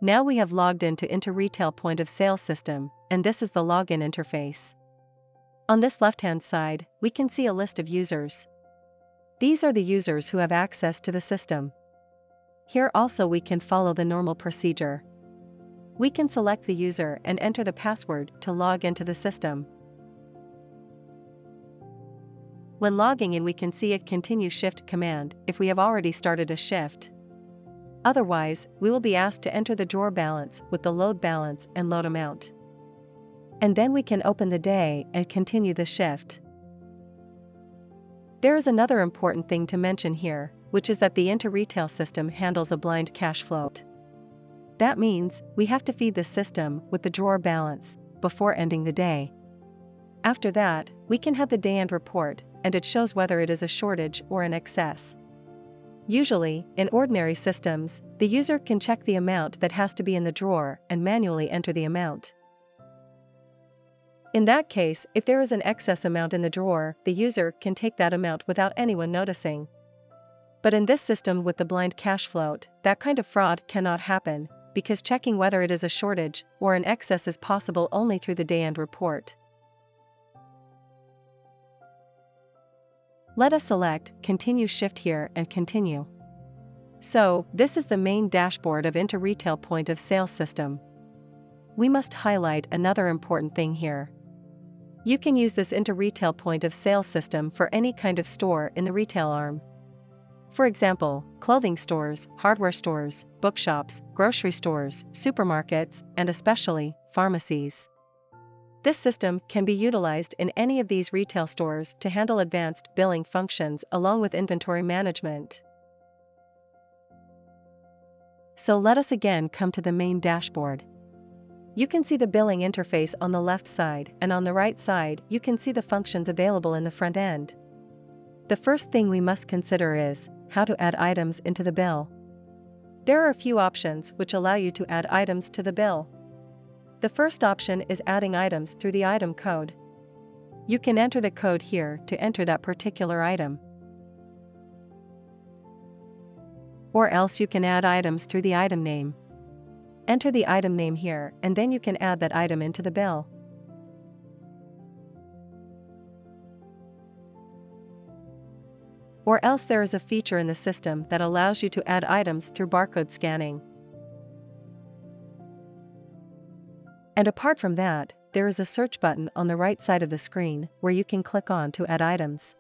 Now we have logged into Retail Point of Sale system, and this is the login interface. On this left-hand side, we can see a list of users. These are the users who have access to the system. Here also we can follow the normal procedure. We can select the user and enter the password to log into the system. When logging in, we can see a continue shift command if we have already started a shift. Otherwise, we will be asked to enter the drawer balance with the load balance and load amount. And then we can open the day and continue the shift. There is another important thing to mention here, which is that the Retail system handles a blind cash float. That means we have to feed the system with the drawer balance before ending the day. After that, we can have the day-end report, and it shows whether it is a shortage or an excess. Usually, in ordinary systems, the user can check the amount that has to be in the drawer and manually enter the amount. In that case, if there is an excess amount in the drawer, the user can take that amount without anyone noticing. But in this system with the blind cash float, that kind of fraud cannot happen, because checking whether it is a shortage or an excess is possible only through the day-end report. Let us select Continue Shift here and continue. So, this is the main dashboard of Retail Point of Sale system. We must highlight another important thing here. You can use this Retail Point of Sale system for any kind of store in the retail arm. For example, clothing stores, hardware stores, bookshops, grocery stores, supermarkets, and especially, pharmacies. This system can be utilized in any of these retail stores to handle advanced billing functions along with inventory management. So let us again come to the main dashboard. You can see the billing interface on the left side, and on the right side you can see the functions available in the front end. The first thing we must consider is how to add items into the bill. There are a few options which allow you to add items to the bill. The first option is adding items through the item code. You can enter the code here to enter that particular item. Or else you can add items through the item name. Enter the item name here, and then you can add that item into the bill. Or else there is a feature in the system that allows you to add items through barcode scanning. And apart from that, there is a search button on the right side of the screen where you can click on to add items.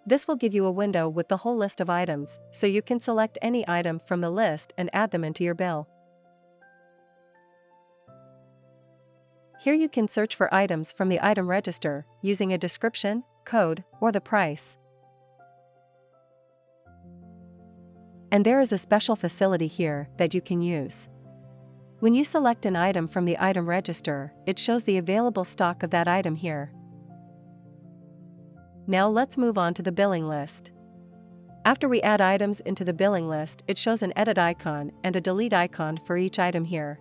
This will give you a window with the whole list of items, so you can select any item from the list and add them into your bill. Here you can search for items from the item register using a description, code, or the price. And there is a special facility here that you can use. When you select an item from the item register, it shows the available stock of that item here. Now let's move on to the billing list. After we add items into the billing list, it shows an edit icon and a delete icon for each item here.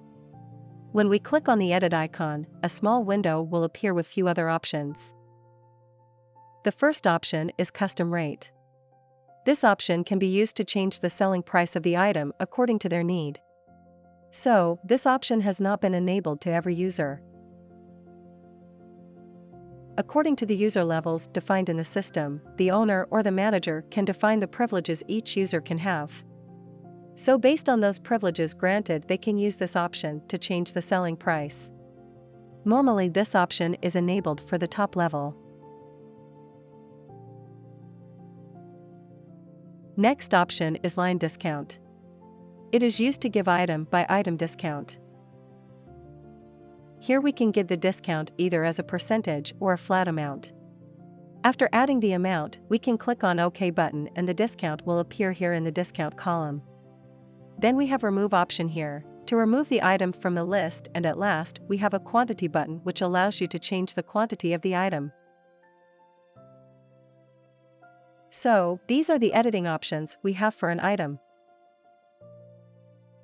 When we click on the edit icon, a small window will appear with few other options. The first option is custom rate. This option can be used to change the selling price of the item according to their need. So, this option has not been enabled to every user. According to the user levels defined in the system, the owner or the manager can define the privileges each user can have. So based on those privileges granted, they can use this option to change the selling price. Normally this option is enabled for the top level. Next option is line discount. It is used to give item by item discount. Here we can give the discount either as a percentage or a flat amount. After adding the amount, we can click on OK button and the discount will appear here in the discount column. Then we have remove option here, to remove the item from the list, and at last we have a quantity button which allows you to change the quantity of the item. So, these are the editing options we have for an item.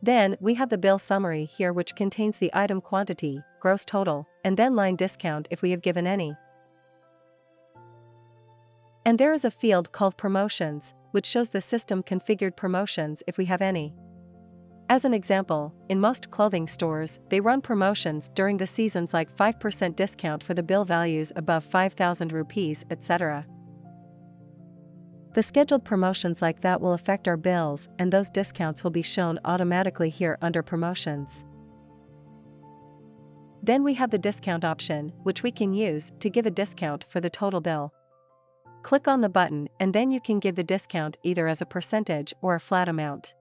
Then we have the bill summary here which contains the item quantity, gross total, and then line discount if we have given any. And there is a field called promotions, which shows the system configured promotions if we have any. As an example, in most clothing stores, they run promotions during the seasons like 5% discount for the bill values above 5,000 rupees, etc. The scheduled promotions like that will affect our bills, and those discounts will be shown automatically here under promotions. Then we have the discount option, which we can use to give a discount for the total bill. Click on the button and then you can give the discount either as a percentage or a flat amount.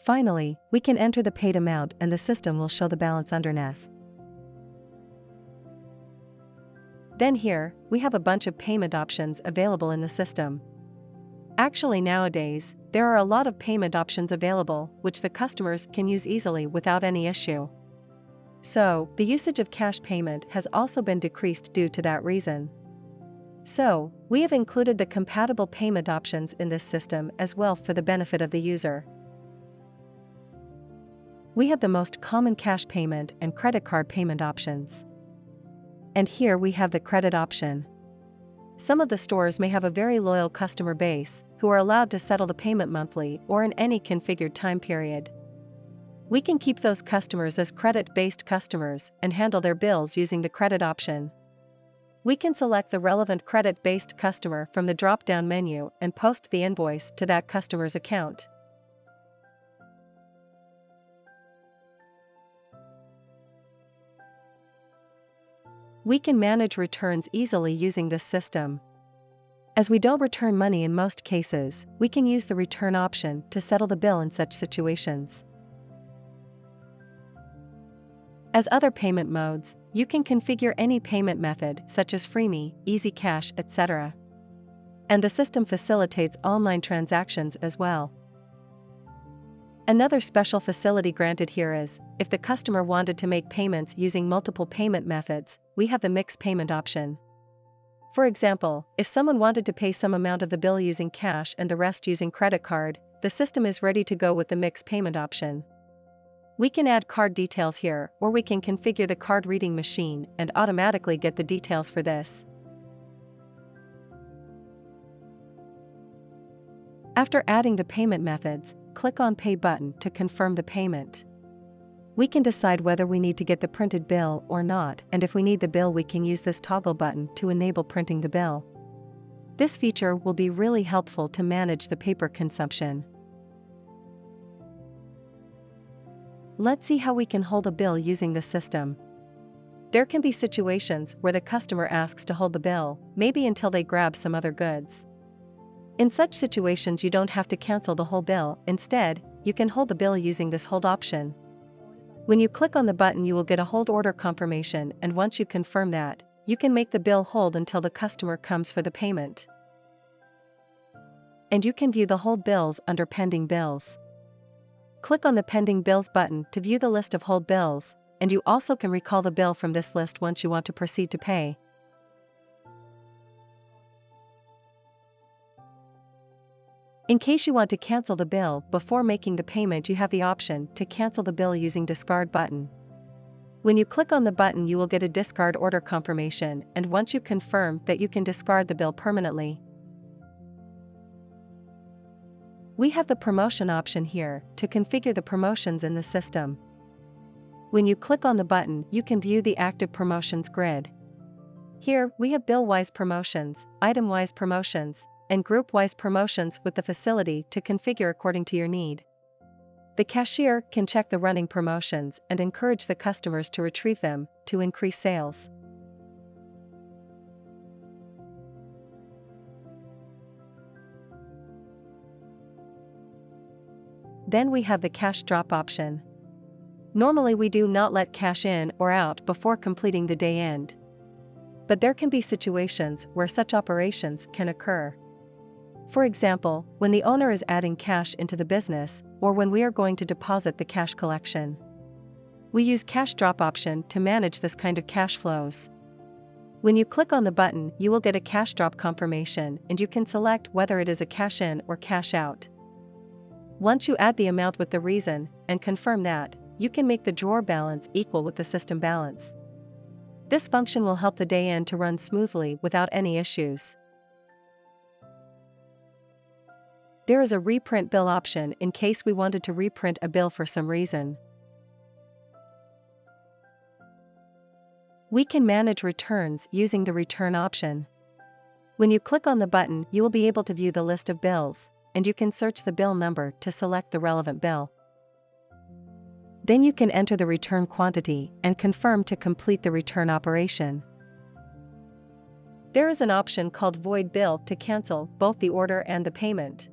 Finally, we can enter the paid amount and the system will show the balance underneath. Then here, we have a bunch of payment options available in the system. Actually nowadays, there are a lot of payment options available which the customers can use easily without any issue. So, the usage of cash payment has also been decreased due to that reason. So, we have included the compatible payment options in this system as well for the benefit of the user. We have the most common cash payment and credit card payment options. And here we have the credit option. Some of the stores may have a very loyal customer base, who are allowed to settle the payment monthly or in any configured time period. We can keep those customers as credit-based customers and handle their bills using the credit option. We can select the relevant credit-based customer from the drop-down menu and post the invoice to that customer's account. We can manage returns easily using this system. As we don't return money in most cases, we can use the return option to settle the bill in such situations. As other payment modes, you can configure any payment method such as Freeme, Easy Cash, etc. And the system facilitates online transactions as well. Another special facility granted here is, if the customer wanted to make payments using multiple payment methods, we have the mix payment option. For example, if someone wanted to pay some amount of the bill using cash and the rest using credit card, the system is ready to go with the mix payment option. We can add card details here, or we can configure the card reading machine and automatically get the details for this. After adding the payment methods, click on Pay button to confirm the payment. We can decide whether we need to get the printed bill or not, and if we need the bill we can use this toggle button to enable printing the bill. This feature will be really helpful to manage the paper consumption. Let's see how we can hold a bill using this system. There can be situations where the customer asks to hold the bill, maybe until they grab some other goods. In such situations you don't have to cancel the whole bill, instead, you can hold the bill using this hold option. When you click on the button you will get a hold order confirmation, and once you confirm that, you can make the bill hold until the customer comes for the payment. And you can view the hold bills under Pending Bills. Click on the Pending Bills button to view the list of hold bills, and you also can recall the bill from this list once you want to proceed to pay. In case you want to cancel the bill before making the payment, you have the option to cancel the bill using Discard button. When you click on the button you will get a discard order confirmation, and once you confirm that you can discard the bill permanently. We have the promotion option here to configure the promotions in the system. When you click on the button you can view the active promotions grid. Here we have bill-wise promotions, item-wise promotions, and group-wise promotions with the facility to configure according to your need. The cashier can check the running promotions and encourage the customers to retrieve them to increase sales. Then we have the cash drop option. Normally we do not let cash in or out before completing the day end. But there can be situations where such operations can occur. For example, when the owner is adding cash into the business, or when we are going to deposit the cash collection. We use cash drop option to manage this kind of cash flows. When you click on the button you will get a cash drop confirmation, and you can select whether it is a cash in or cash out. Once you add the amount with the reason, and confirm that, you can make the drawer balance equal with the system balance. This function will help the day end to run smoothly without any issues. There is a reprint bill option in case we wanted to reprint a bill for some reason. We can manage returns using the return option. When you click on the button, you will be able to view the list of bills, and you can search the bill number to select the relevant bill. Then you can enter the return quantity and confirm to complete the return operation. There is an option called Void Bill to cancel both the order and the payment.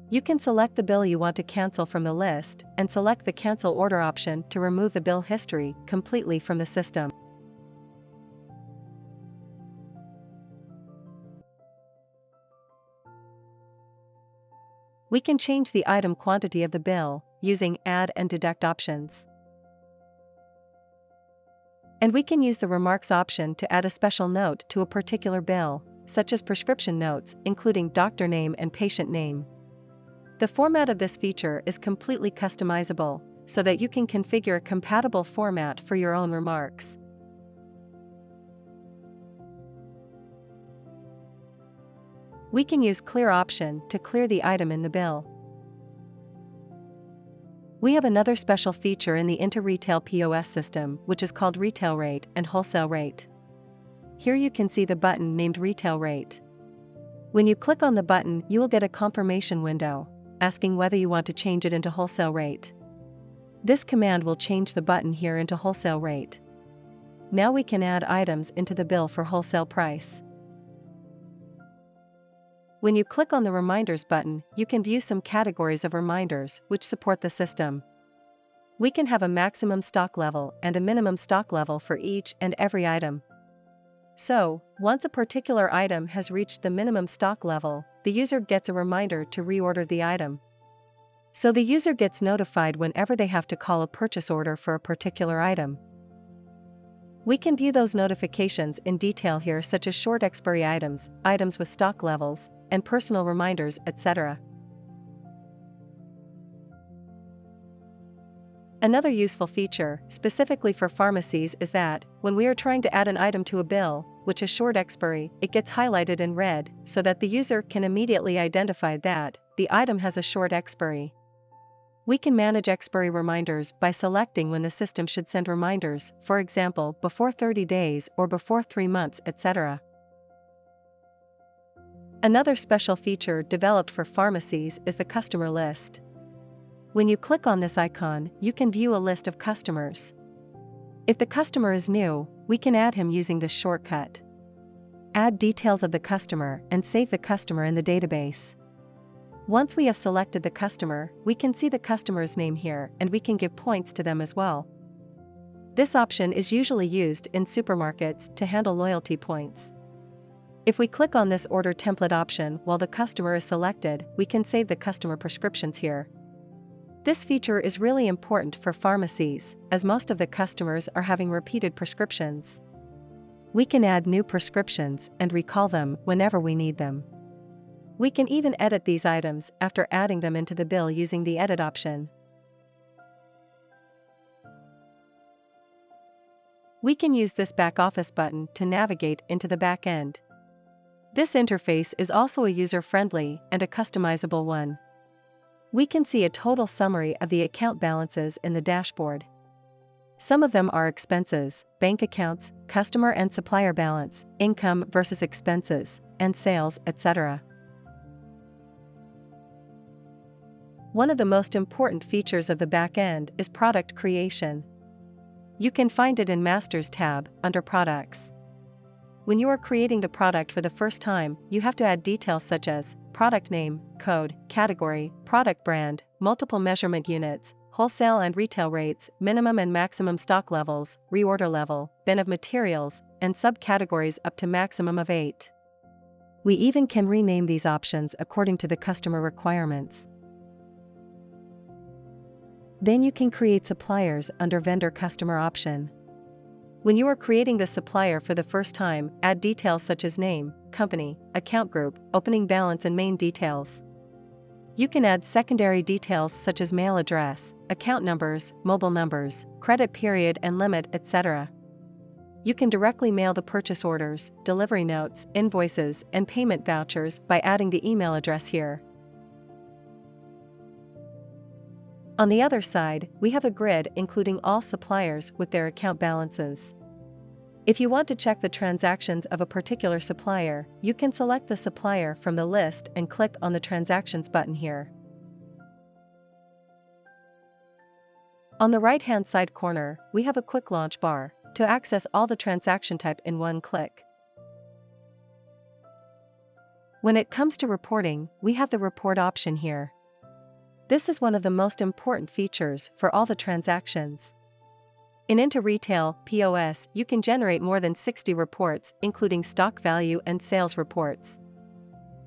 You can select the bill you want to cancel from the list and select the Cancel Order option to remove the bill history completely from the system. We can change the item quantity of the bill using Add and Deduct options. And we can use the Remarks option to add a special note to a particular bill, such as prescription notes, including doctor name and patient name. The format of this feature is completely customizable, so that you can configure a compatible format for your own remarks. We can use Clear option to clear the item in the bill. We have another special feature in the Inter-Retail POS system, which is called Retail Rate and Wholesale Rate. Here you can see the button named Retail Rate. When you click on the button, you will get a confirmation window, asking whether you want to change it into Wholesale Rate. This command will change the button here into Wholesale Rate. Now we can add items into the bill for wholesale price. When you click on the Reminders button, you can view some categories of reminders which support the system. We can have a maximum stock level and a minimum stock level for each and every item. So, once a particular item has reached the minimum stock level, the user gets a reminder to reorder the item. So the user gets notified whenever they have to call a purchase order for a particular item. We can view those notifications in detail here, such as short expiry items, items with stock levels, and personal reminders, etc. Another useful feature, specifically for pharmacies, is that, when we are trying to add an item to a bill, which is short expiry, it gets highlighted in red, so that the user can immediately identify that the item has a short expiry. We can manage expiry reminders by selecting when the system should send reminders, for example, before 30 days or before 3 months, etc. Another special feature developed for pharmacies is the customer list. When you click on this icon, you can view a list of customers. If the customer is new, we can add him using this shortcut. Add details of the customer and save the customer in the database. Once we have selected the customer, we can see the customer's name here, and we can give points to them as well. This option is usually used in supermarkets to handle loyalty points. If we click on this Order Template option while the customer is selected, we can save the customer prescriptions here. This feature is really important for pharmacies, as most of the customers are having repeated prescriptions. We can add new prescriptions and recall them whenever we need them. We can even edit these items after adding them into the bill using the Edit option. We can use this Back Office button to navigate into the back end. This interface is also a user-friendly and a customizable one. We can see a total summary of the account balances in the dashboard. Some of them are expenses, bank accounts, customer and supplier balance, income versus expenses, and sales, etc. One of the most important features of the back end is product creation. You can find it in Masters tab under Products. When you are creating the product for the first time, you have to add details such as product name, code, category, product brand, multiple measurement units, wholesale and retail rates, minimum and maximum stock levels, reorder level, bin of materials, and subcategories up to maximum of 8. We even can rename these options according to the customer requirements. Then you can create suppliers under Vendor Customer option. When you are creating the supplier for the first time, add details such as name, company, account group, opening balance and main details. You can add secondary details such as mail address, account numbers, mobile numbers, credit period and limit, etc. You can directly mail the purchase orders, delivery notes, invoices, and payment vouchers by adding the email address here. On the other side, we have a grid including all suppliers with their account balances. If you want to check the transactions of a particular supplier, you can select the supplier from the list and click on the Transactions button here. On the right-hand side corner, we have a quick launch bar to access all the transaction type in one click. When it comes to reporting, we have the Report option here. This is one of the most important features for all the transactions. In Retail POS, you can generate more than 60 reports, including stock value and sales reports.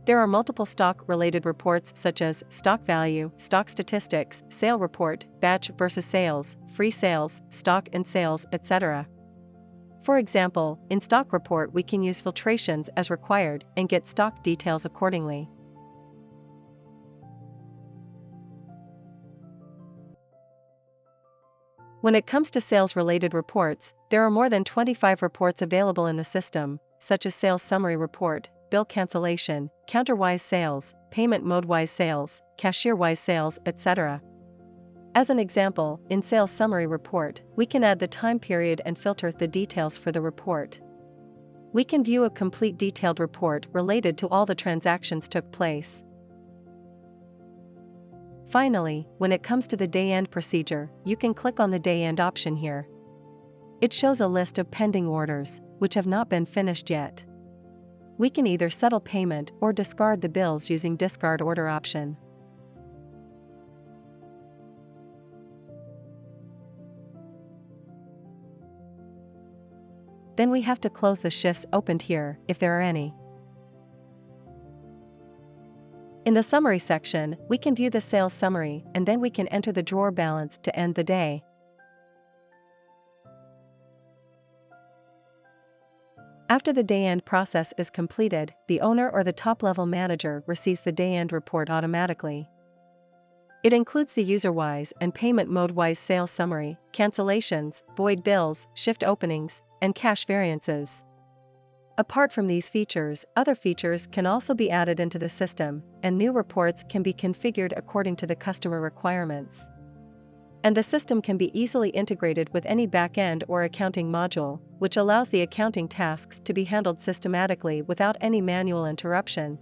There are multiple stock-related reports such as stock value, stock statistics, sale report, batch versus sales, free sales, stock and sales, etc. For example, in stock report we can use filtrations as required and get stock details accordingly. When it comes to sales-related reports, there are more than 25 reports available in the system, such as Sales Summary Report, Bill Cancellation, Counter-wise Sales, Payment Mode-wise Sales, Cashier-wise Sales, etc. As an example, in Sales Summary Report, we can add the time period and filter the details for the report. We can view a complete detailed report related to all the transactions took place. Finally, when it comes to the day-end procedure, you can click on the day-end option here. It shows a list of pending orders, which have not been finished yet. We can either settle payment or discard the bills using Discard Order option. Then we have to close the shifts opened here, if there are any. In the Summary section, we can view the sales summary and then we can enter the drawer balance to end the day. After the day-end process is completed, the owner or the top-level manager receives the day-end report automatically. It includes the user-wise and payment mode-wise sales summary, cancellations, void bills, shift openings, and cash variances. Apart from these features, other features can also be added into the system, and new reports can be configured according to the customer requirements. And the system can be easily integrated with any back-end or accounting module, which allows the accounting tasks to be handled systematically without any manual interruption.